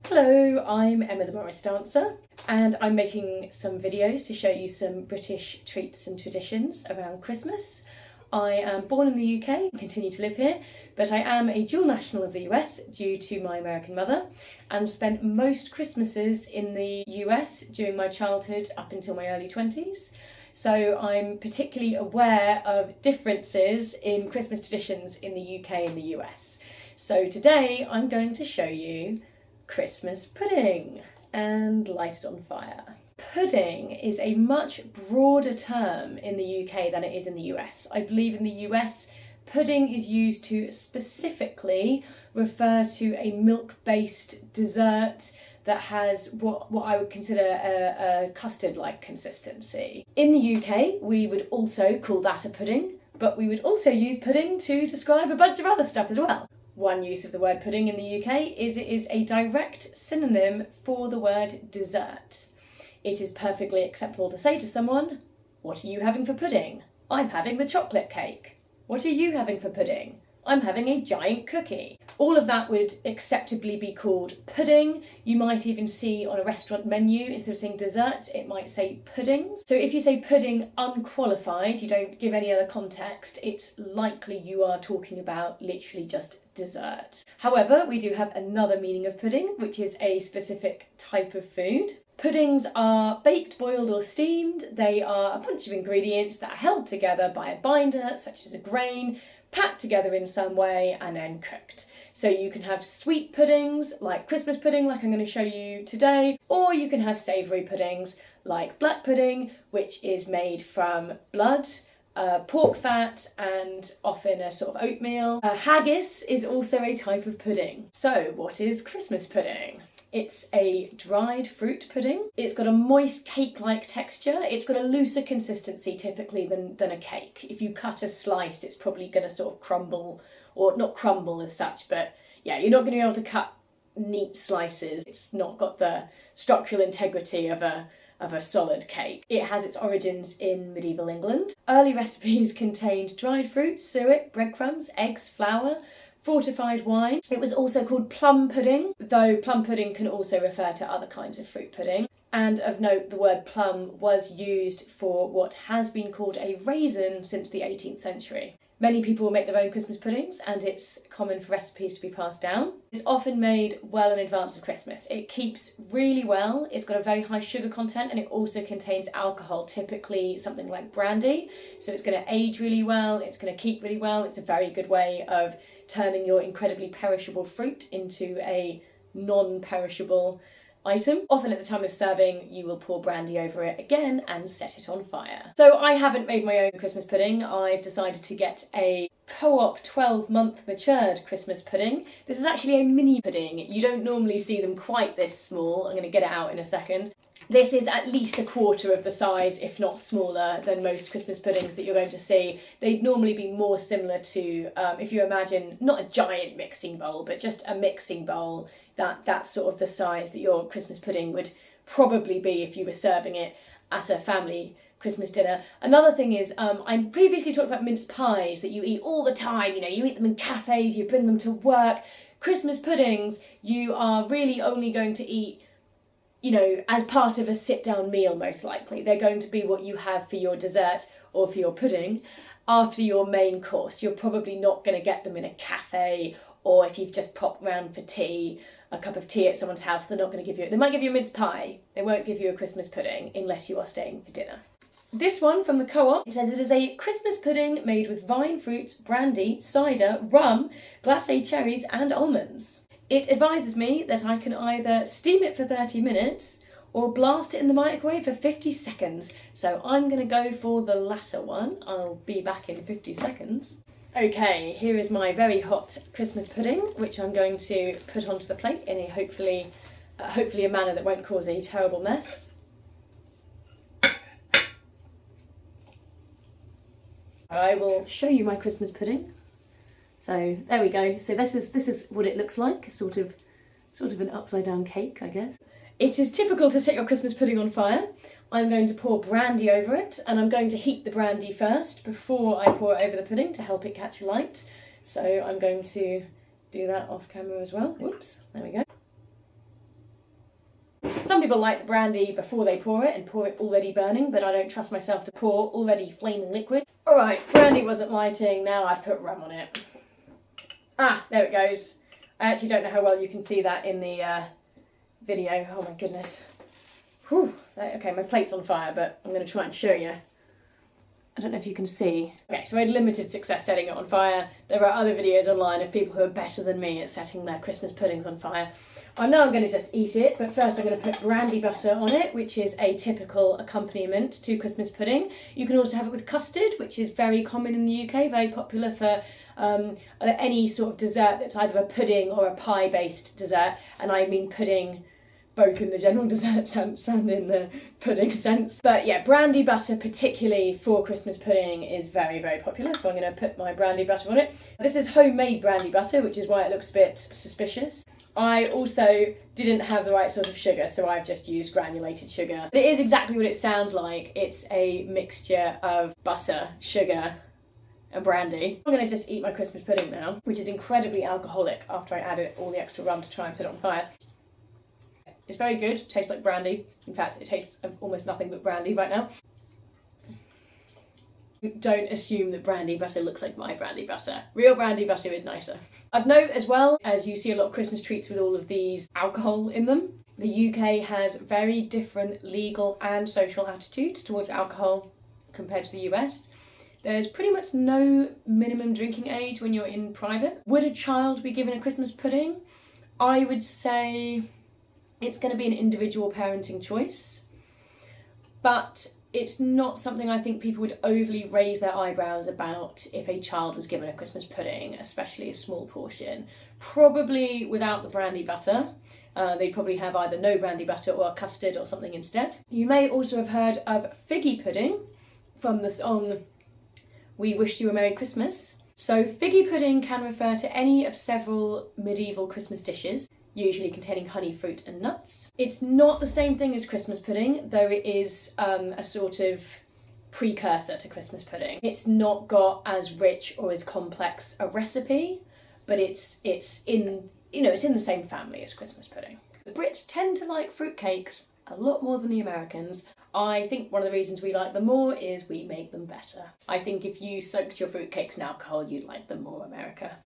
Hello, I'm Emma the Morris Dancer, and I'm making some videos to show you some British treats and traditions around Christmas. I am born in the UK and continue to live here, but I am a dual national of the US due to my American mother, and spent most Christmases in the US during my childhood up until my early 20s. So I'm particularly aware of differences in Christmas traditions in the UK and the US. So today I'm going to show you Christmas pudding and light it on fire. Pudding is a much broader term in the UK than it is in the US. I believe in the US, pudding is used to specifically refer to a milk-based dessert that has what I would consider a custard-like consistency. In the UK, we would also call that a pudding, but we would also use pudding to describe a bunch of other stuff as well. One use of the word pudding in the UK is it is a direct synonym for the word dessert. It is perfectly acceptable to say to someone, "What are you having for pudding?" "I'm having the chocolate cake." "What are you having for pudding?" "I'm having a giant cookie." All of that would acceptably be called pudding. You might even see on a restaurant menu, instead of saying dessert, it might say puddings. So if you say pudding unqualified, you don't give any other context, it's likely you are talking about literally just dessert. However, we do have another meaning of pudding, which is a specific type of food. Puddings are baked, boiled or steamed. They are a bunch of ingredients that are held together by a binder, such as a grain, packed together in some way and then cooked. So you can have sweet puddings like Christmas pudding, like I'm going to show you today, or you can have savoury puddings like black pudding, which is made from blood, pork fat and often a sort of oatmeal. Haggis is also a type of pudding. So what is Christmas pudding? It's a dried fruit pudding. It's got a moist cake-like texture. It's got a looser consistency typically than a cake. If you cut a slice, it's probably going to sort of crumble, or not crumble as such, but yeah, you're not going to be able to cut neat slices. It's not got the structural integrity of a solid cake. It has its origins in medieval England. Early recipes contained dried fruit, suet, breadcrumbs, eggs, flour, fortified wine. It was also called plum pudding, though plum pudding can also refer to other kinds of fruit pudding. And of note, the word plum was used for what has been called a raisin since the 18th century. Many people make their own Christmas puddings, and it's common for recipes to be passed down. It's often made well in advance of Christmas. It keeps really well, it's got a very high sugar content, and it also contains alcohol, typically something like brandy. So it's going to age really well, it's going to keep really well. It's a very good way of turning your incredibly perishable fruit into a non-perishable item. Often at the time of serving, you will pour brandy over it again and set it on fire. So I haven't made my own Christmas pudding. I've decided to get a Co-op 12-month matured Christmas pudding. This is actually a mini pudding. You don't normally see them quite this small. I'm going to get it out in a second. This is at least a quarter of the size, if not smaller, than most Christmas puddings that you're going to see. They'd normally be more similar to, if you imagine, not a giant mixing bowl, but just a mixing bowl, that's sort of the size that your Christmas pudding would probably be if you were serving it at a family Christmas dinner. Another thing is, I previously talked about mince pies that you eat all the time. You know, you eat them in cafes, you bring them to work. Christmas puddings, you are really only going to eat, you know, as part of a sit-down meal, most likely. They're going to be what you have for your dessert or for your pudding after your main course. You're probably not going to get them in a cafe, or if you've just popped round for tea, a cup of tea at someone's house, they're not going to give you, they might give you a mince pie, they won't give you a Christmas pudding unless you are staying for dinner. This one from the Co-op, it says it is a Christmas pudding made with vine fruits, brandy, cider, rum, glacé cherries and almonds. It advises me that I can either steam it for 30 minutes or blast it in the microwave for 50 seconds. So I'm going to go for the latter one. I'll be back in 50 seconds. Okay, here is my very hot Christmas pudding, which I'm going to put onto the plate in a hopefully a manner that won't cause a terrible mess. I will show you my Christmas pudding. So there we go. So this is what it looks like, sort of an upside down cake, I guess. It is typical to set your Christmas pudding on fire. I'm going to pour brandy over it, and I'm going to heat the brandy first before I pour it over the pudding to help it catch light. So I'm going to do that off camera as well. Whoops, there we go. Some people like the brandy before they pour it and pour it already burning, but I don't trust myself to pour already flaming liquid. All right, brandy wasn't lighting, now I put rum on it. Ah, there it goes. I actually don't know how well you can see that in the video. Oh my goodness. Whew. Okay, my plate's on fire, but I'm going to try and show you. I don't know if you can see. Okay, so I had limited success setting it on fire. There are other videos online of people who are better than me at setting their Christmas puddings on fire. I'm now going to just eat it, but first I'm going to put brandy butter on it, which is a typical accompaniment to Christmas pudding. You can also have it with custard, which is very common in the UK, very popular for any sort of dessert that's either a pudding or a pie-based dessert, and I mean pudding both in the general dessert sense and in the pudding sense. But yeah, brandy butter, particularly for Christmas pudding, is very, very popular, so I'm going to put my brandy butter on it. This is homemade brandy butter, which is why it looks a bit suspicious. I also didn't have the right sort of sugar, so I've just used granulated sugar. But it is exactly what it sounds like. It's a mixture of butter, sugar, and brandy. I'm going to just eat my Christmas pudding now, which is incredibly alcoholic after I added all the extra rum to try and set it on fire. It's very good, it tastes like brandy. In fact, it tastes of almost nothing but brandy right now. Don't assume that brandy butter looks like my brandy butter. Real brandy butter is nicer. I've noted as well, as you see a lot of Christmas treats with all of these alcohol in them, the UK has very different legal and social attitudes towards alcohol compared to the US. There's pretty much no minimum drinking age when you're in private. Would a child be given a Christmas pudding? I would say it's going to be an individual parenting choice, but it's not something I think people would overly raise their eyebrows about if a child was given a Christmas pudding, especially a small portion. Probably without the brandy butter. They'd probably have either no brandy butter or custard or something instead. You may also have heard of figgy pudding from the song We Wish You a Merry Christmas. So figgy pudding can refer to any of several medieval Christmas dishes, usually containing honey, fruit and nuts. It's not the same thing as Christmas pudding, though it is a sort of precursor to Christmas pudding. It's not got as rich or as complex a recipe, but it's in the same family as Christmas pudding. The Brits tend to like fruitcakes a lot more than the Americans. I think one of the reasons we like them more is we make them better. I think if you soaked your fruitcakes in alcohol, you'd like them more, America.